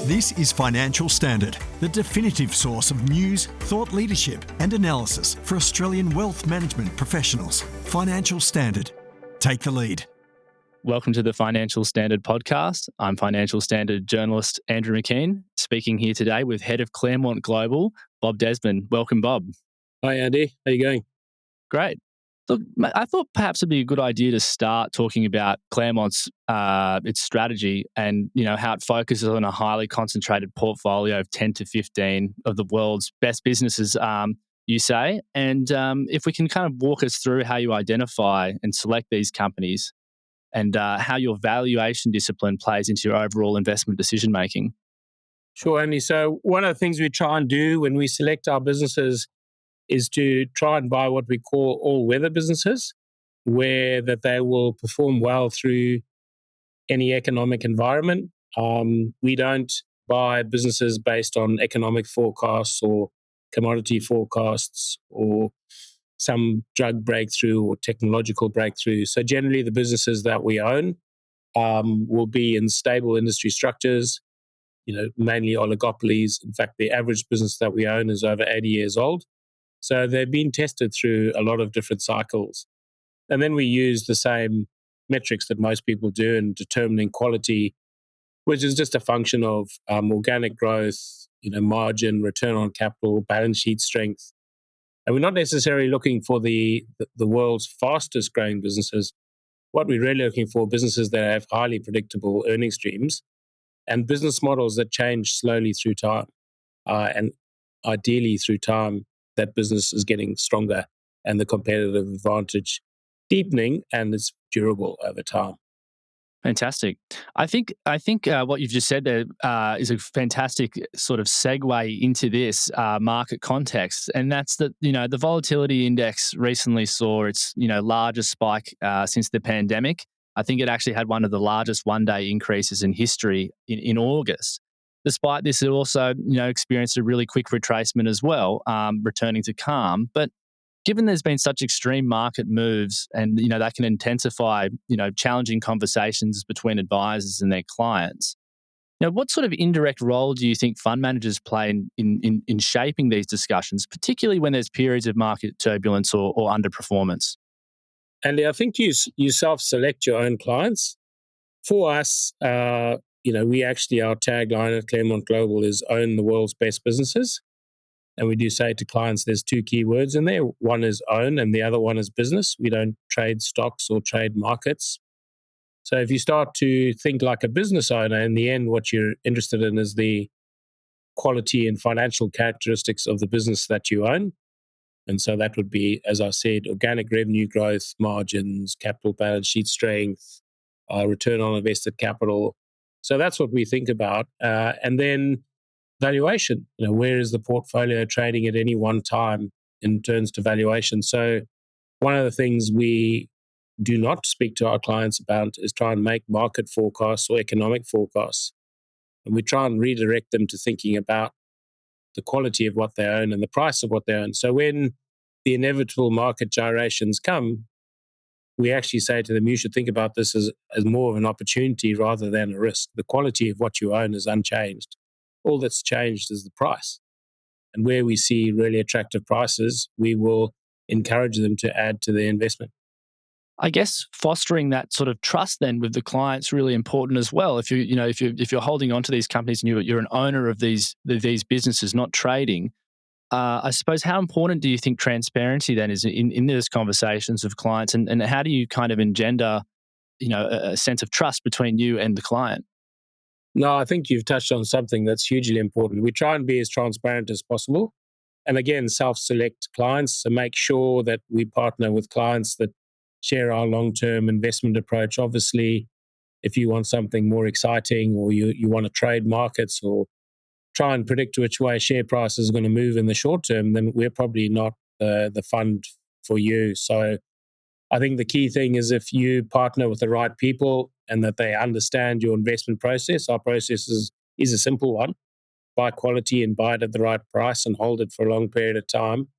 This is Financial Standard, the definitive source of news, thought leadership and analysis for Australian wealth management professionals. Financial Standard. Take the lead. Welcome to the Financial Standard podcast. I'm Financial Standard journalist Andrew McKean, speaking here today with Head of Claremont Global, Bob Desmond. Welcome, Bob. Hi, Andy. How are you going? Great. Look, I thought perhaps it'd be a good idea to start talking about Claremont's its strategy and how it focuses on a highly concentrated portfolio of 10 to 15 of the world's best businesses, you say. And if we can kind of walk us through how you identify and select these companies and how your valuation discipline plays into your overall investment decision making. Sure, Andy. So one of the things we try and do when we select our businesses is to try and buy what we call all-weather businesses, where that they will perform well through any economic environment. We don't buy businesses based on economic forecasts or commodity forecasts or some drug breakthrough or technological breakthrough. So generally, the businesses that we own will be in stable industry structures, mainly oligopolies. In fact, the average business that we own is over 80 years old. So they've been tested through a lot of different cycles. And then we use the same metrics that most people do in determining quality, which is just a function of organic growth, margin, return on capital, balance sheet strength. And we're not necessarily looking for the world's fastest growing businesses. What we're really looking for are businesses that have highly predictable earning streams and business models that change slowly through time. And ideally through time, that business is getting stronger and the competitive advantage deepening and it's durable over time. Fantastic. I think what you've just said there is a fantastic sort of segue into this market context, and that's that the volatility index recently saw its largest spike since the pandemic. I think it actually had one of the largest one-day increases in history in August. Despite this, it also experienced a really quick retracement as well, returning to calm. But given there's been such extreme market moves and that can intensify challenging conversations between advisors and their clients, what sort of indirect role do you think fund managers play in shaping these discussions, particularly when there's periods of market turbulence or underperformance? Andy, I think you self-select your own clients. For us, we actually, our tagline at Claremont Global is own the world's best businesses. And we do say to clients, there's two key words in there. One is own and the other one is business. We don't trade stocks or trade markets. So if you start to think like a business owner, in the end, what you're interested in is the quality and financial characteristics of the business that you own. And so that would be, as I said, organic revenue growth, margins, capital balance sheet strength, return on invested capital. So that's what we think about. And then valuation, where is the portfolio trading at any one time in terms to valuation? So one of the things we do not speak to our clients about is try and make market forecasts or economic forecasts. And we try and redirect them to thinking about the quality of what they own and the price of what they own. So when the inevitable market gyrations come, we actually say to them, you should think about this as more of an opportunity rather than a risk. The quality of what you own is unchanged. All that's changed is the price. And where we see really attractive prices, we will encourage them to add to their investment. I guess fostering that sort of trust then with the client's really important as well. If you're holding on to these companies and you're an owner of these businesses, not trading, I suppose how important do you think transparency then is in those conversations of clients, and how do you kind of engender a sense of trust between you and the client? No, I think you've touched on something that's hugely important. We try and be as transparent as possible. And again, self-select clients to make sure that we partner with clients that share our long-term investment approach. Obviously, if you want something more exciting or you want to trade markets or try and predict which way share prices are going to move in the short term, then we're probably not the fund for you. So I think the key thing is if you partner with the right people and that they understand your investment process. Our process is a simple one. Buy quality and buy it at the right price and hold it for a long period of time.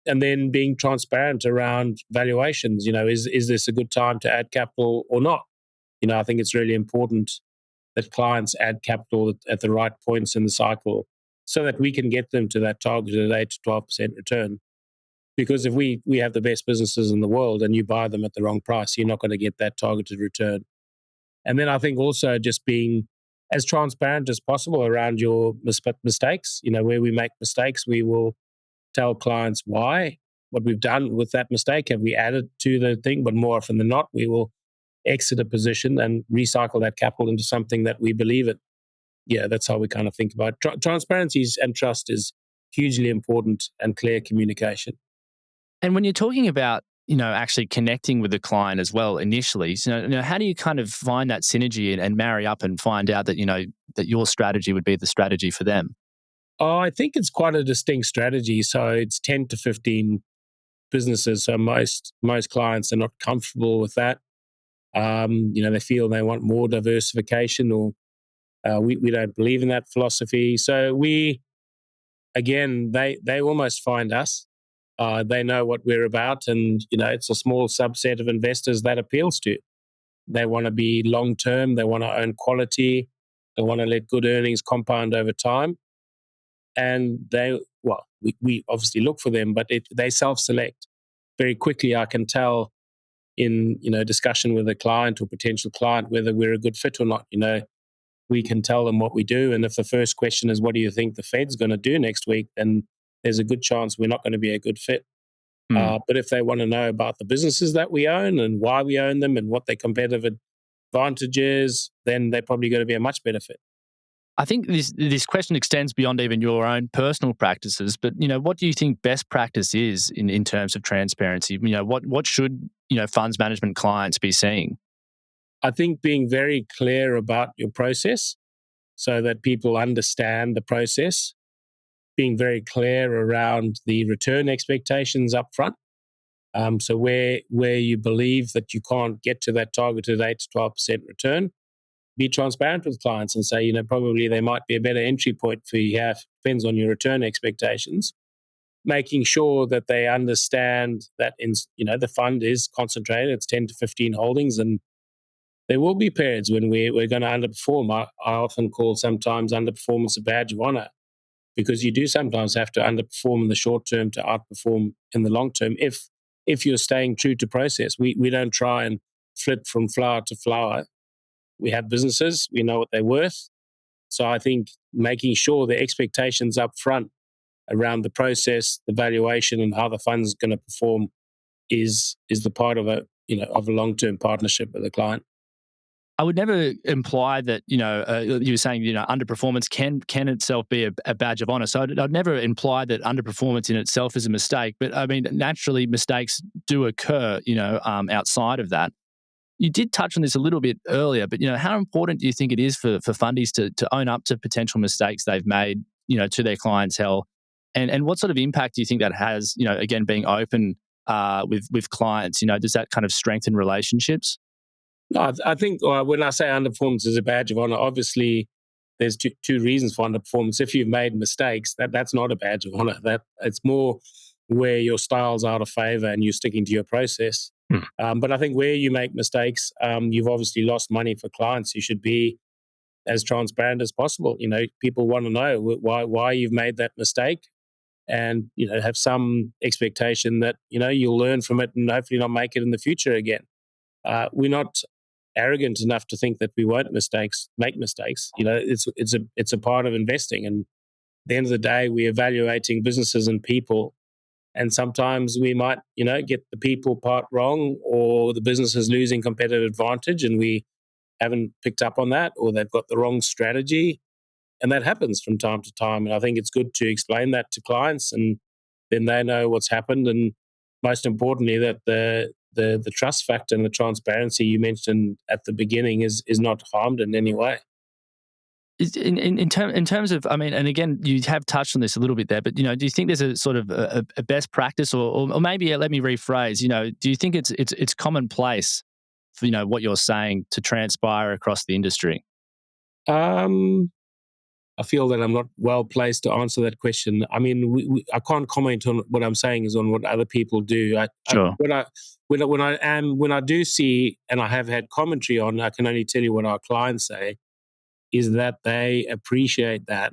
And then being transparent around valuations. Is this a good time to add capital or not? I think it's really important that clients add capital at the right points in the cycle so that we can get them to that targeted 8 to 12% return. Because if we have the best businesses in the world and you buy them at the wrong price, you're not going to get that targeted return. And then I think also just being as transparent as possible around your mistakes. Where we make mistakes, we will tell clients why, what we've done with that mistake. Have we added to the thing? But more often than not, we will exit a position and recycle that capital into something that we believe in. Yeah, that's how we kind of think about it. Transparency and trust is hugely important, and clear communication. And when you're talking about, actually connecting with the client as well initially, so, how do you kind of find that synergy and marry up and find out that, that your strategy would be the strategy for them? Oh, I think it's quite a distinct strategy. So it's 10 to 15 businesses. So most clients are not comfortable with that. They feel they want more diversification, or we don't believe in that philosophy. So they almost find us. They know what we're about, and it's a small subset of investors that appeals to. They want to be long term. They want to own quality. They want to let good earnings compound over time. And we obviously look for them, but they self-select very quickly. I can tell in discussion with a client or potential client whether we're a good fit or not. We can tell them what we do, and if the first question is, "What do you think the Fed's going to do next week?" then there's a good chance we're not going to be a good fit. But if they want to know about the businesses that we own and why we own them and what their competitive advantage is, then they're probably going to be a much better fit. I think this question extends beyond even your own personal practices, but what do you think best practice is in terms of transparency? What should funds management clients be seeing? I think being very clear about your process so that people understand the process, being very clear around the return expectations up front. So where you believe that you can't get to that targeted 8 to 12% return, be transparent with clients and say, probably there might be a better entry point for you here. Depends on your return expectations. Making sure that they understand that the fund is concentrated. It's 10 to 15 holdings, and there will be periods when we're going to underperform. I often call sometimes underperformance a badge of honor, because you do sometimes have to underperform in the short term to outperform in the long term. If you're staying true to process, we don't try and flip from flower to flower. We have businesses, we know what they're worth. So I think making sure the expectations up front around the process, the valuation, and how the fund's going to perform is the part of a long-term partnership with a client. I would never imply that, you were saying, underperformance can itself be a badge of honor. So I'd never imply that underperformance in itself is a mistake. But I mean, naturally, mistakes do occur, outside of that. You did touch on this a little bit earlier, but, how important do you think it is for fundies to own up to potential mistakes they've made, to their clientele? And what sort of impact do you think that has, again, being open with clients? Does that kind of strengthen relationships? No, I think when I say underperformance is a badge of honor, obviously there's two reasons for underperformance. If you've made mistakes, that's not a badge of honor. That it's more where your style's out of favor and you're sticking to your process. But I think where you make mistakes, you've obviously lost money for clients. You should be as transparent as possible. People want to know why you've made that mistake, and have some expectation that you'll learn from it and hopefully not make it in the future again. We're not arrogant enough to think that we won't make mistakes. It's a part of investing, and at the end of the day, we're evaluating businesses and people. And sometimes we might, get the people part wrong, or the business is losing competitive advantage and we haven't picked up on that, or they've got the wrong strategy. And that happens from time to time. And I think it's good to explain that to clients, and then they know what's happened. And most importantly, that the trust factor and the transparency you mentioned at the beginning is not harmed in any way. In terms of, I mean, and again, you have touched on this a little bit there, but do you think there's a sort of a best practice, or maybe let me rephrase, do you think it's commonplace for what you're saying to transpire across the industry? I feel that I'm not well placed to answer that question. I mean, I can't comment on what I'm saying is on what other people do. Sure. When I do see, and I have had commentary on, I can only tell you what our clients say. is that they appreciate that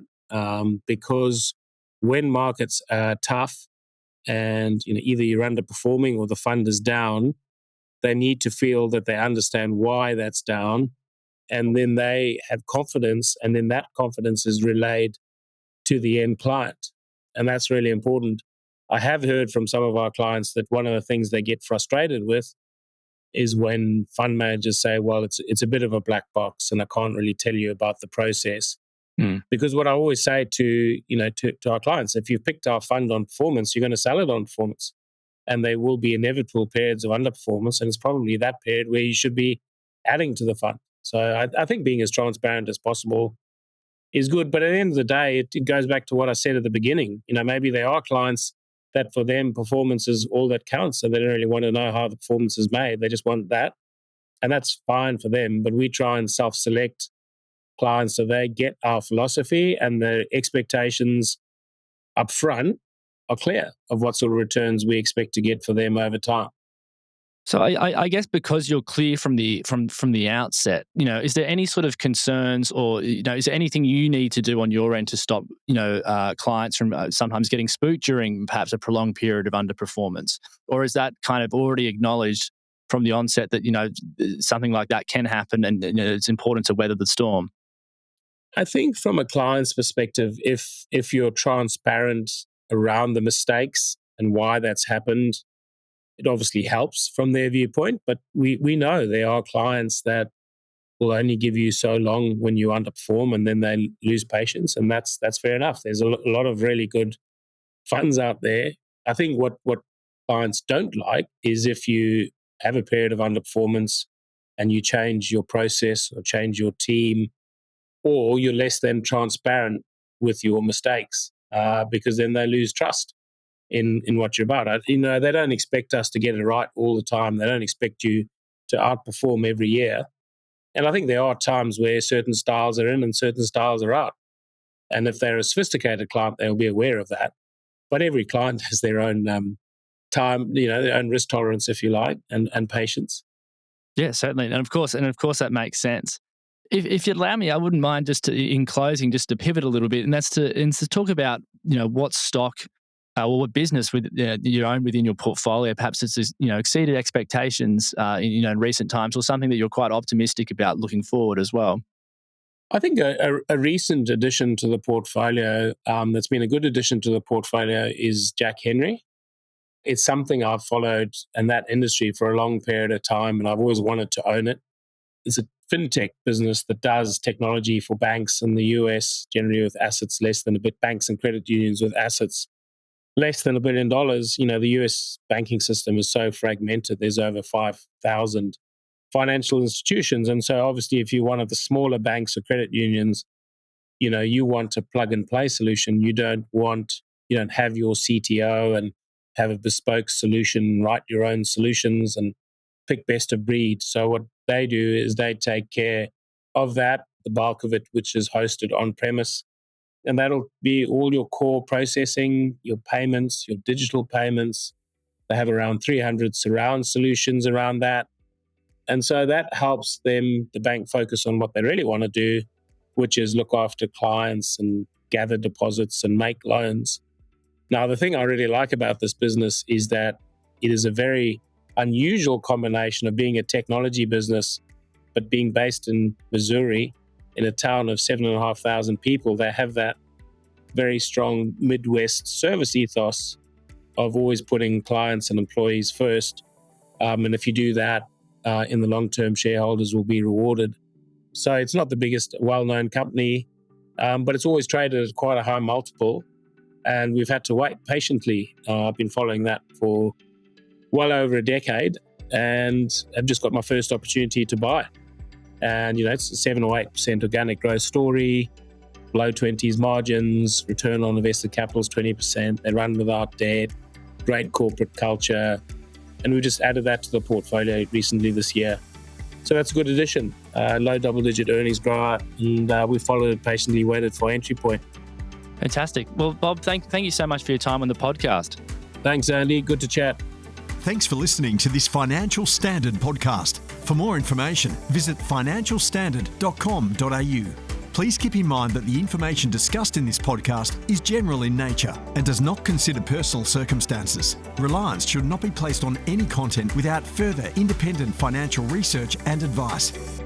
because when markets are tough and either you're underperforming or the fund is down, they need to feel that they understand why that's down, and then they have confidence, and then that confidence is relayed to the end client. And that's really important. I have heard from some of our clients that one of the things they get frustrated with is when fund managers say, well, it's a bit of a black box and I can't really tell you about the process. Because what I always say to our clients, if you've picked our fund on performance, you're going to sell it on performance. And there will be inevitable periods of underperformance, and it's probably that period where you should be adding to the fund. So I think being as transparent as possible is good. But at the end of the day, it goes back to what I said at the beginning. Maybe there are clients that for them performance is all that counts, so they don't really want to know how the performance is made. They just want that, and that's fine for them. But we try and self-select clients so they get our philosophy and the expectations up front are clear of what sort of returns we expect to get for them over time. So I guess because you're clear from the outset, is there any sort of concerns, or is there anything you need to do on your end to stop clients from sometimes getting spooked during perhaps a prolonged period of underperformance, or is that kind of already acknowledged from the onset that something like that can happen and it's important to weather the storm? I think from a client's perspective, if you're transparent around the mistakes and why that's happened, it obviously helps from their viewpoint. But we know there are clients that will only give you so long when you underperform, and then they lose patience, and that's fair enough. There's a lot of really good funds out there. I think what clients don't like is if you have a period of underperformance and you change your process or change your team, or you're less than transparent with your mistakes, because then they lose trust in what you're about. They don't expect us to get it right all the time. They don't expect you to outperform every year. And I think there are times where certain styles are in and certain styles are out. And if they're a sophisticated client, they'll be aware of that. But every client has their own time, their own risk tolerance, if you like, and patience. Yeah, certainly. And of course that makes sense. If you'd allow me, I wouldn't mind in closing, just to pivot a little bit, and that's to talk about, what stock or what business you own within your portfolio, perhaps it's exceeded expectations in recent times, or something that you're quite optimistic about looking forward as well. I think a recent addition to the portfolio that's been a good addition to the portfolio is Jack Henry. It's something I've followed in that industry for a long period of time, and I've always wanted to own it. It's a fintech business that does technology for banks in the US, generally with assets less than banks and credit unions with assets less than $1 billion. The US banking system is so fragmented. There's over 5,000 financial institutions. And so obviously if you're one of the smaller banks or credit unions, you want a plug and play solution. You don't have your CTO and have a bespoke solution, write your own solutions and pick best of breed. So what they do is they take care of that, the bulk of it, which is hosted on premise. And that'll be all your core processing, your payments, your digital payments. They have around 300 surround solutions around that. And so that helps them, the bank, focus on what they really want to do, which is look after clients and gather deposits and make loans. Now, the thing I really like about this business is that it is a very unusual combination of being a technology business, but being based in Missouri, in a town of 7,500 people. They have that very strong Midwest service ethos of always putting clients and employees first. And if you do that, in the long term, shareholders will be rewarded. So it's not the biggest well-known company, but it's always traded at quite a high multiple. And we've had to wait patiently. I've been following that for well over a decade, and I've just got my first opportunity to buy. And, it's a 7 or 8% organic growth story, low 20s margins, return on invested capital is 20%. They run without debt, great corporate culture. And we just added that to the portfolio recently this year. So that's a good addition. Low double-digit earnings grower, and we followed it patiently, waited for entry point. Fantastic. Well, Bob, thank you so much for your time on the podcast. Thanks, Andy. Good to chat. Thanks for listening to this Financial Standard podcast. For more information, visit financialstandard.com.au. Please keep in mind that the information discussed in this podcast is general in nature and does not consider personal circumstances. Reliance should not be placed on any content without further independent financial research and advice.